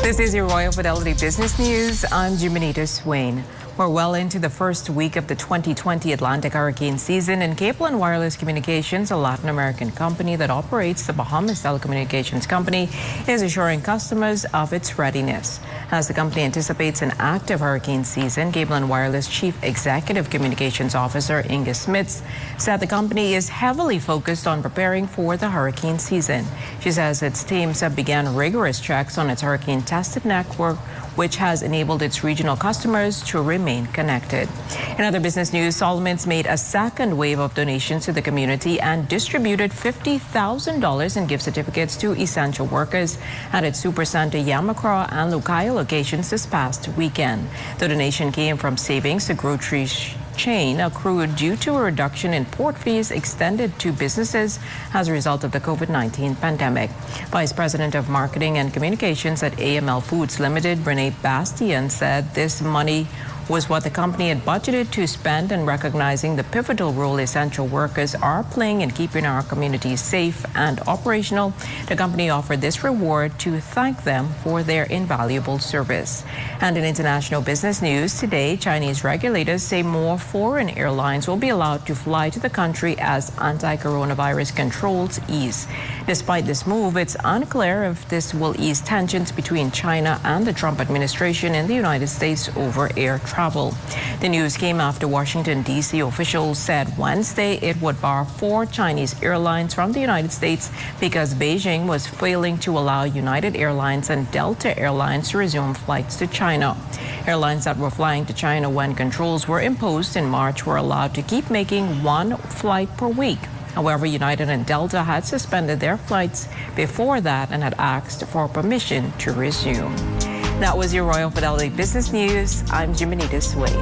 This is your Royal Fidelity Business News. I'm Jimenita Swain. We're well into the first week of the 2020 Atlantic hurricane season, and Cable and Wireless Communications, a Latin American company that operates the Bahamas Telecommunications Company, is assuring customers of its readiness. As the company anticipates an active hurricane season, Cable and Wireless Chief Executive Communications Officer Inga Smits said the company is heavily focused on preparing for the hurricane season. She says its teams have begun rigorous checks on its hurricane-tested network, which has enabled its regional customers to remain connected. In other business news, Solomon's made a second wave of donations to the community and distributed $50,000 in gift certificates to essential workers at its Supercenter Yamakra and Lucaya locations this past weekend. The donation came from savings the grocery chain accrued due to a reduction in port fees extended to businesses as a result of the COVID-19 pandemic. Vice President of Marketing and Communications at AML Foods Limited, Renee Bastian, said this money was what the company had budgeted to spend, and recognizing the pivotal role essential workers are playing in keeping our communities safe and operational, the company offered this reward to thank them for their invaluable service. And in international business news today, Chinese regulators say more foreign airlines will be allowed to fly to the country as anti-coronavirus controls ease. Despite this move, it's unclear if this will ease tensions between China and the Trump administration in the United States over air travel. The news came after Washington, D.C. officials said Wednesday it would bar 4 Chinese airlines from the United States because Beijing was failing to allow United Airlines and Delta Airlines to resume flights to China. Airlines that were flying to China when controls were imposed in March were allowed to keep making 1 flight per week. However, United and Delta had suspended their flights before that and had asked for permission to resume. That was your Royal Fidelity Business News. I'm Jimenita Swain.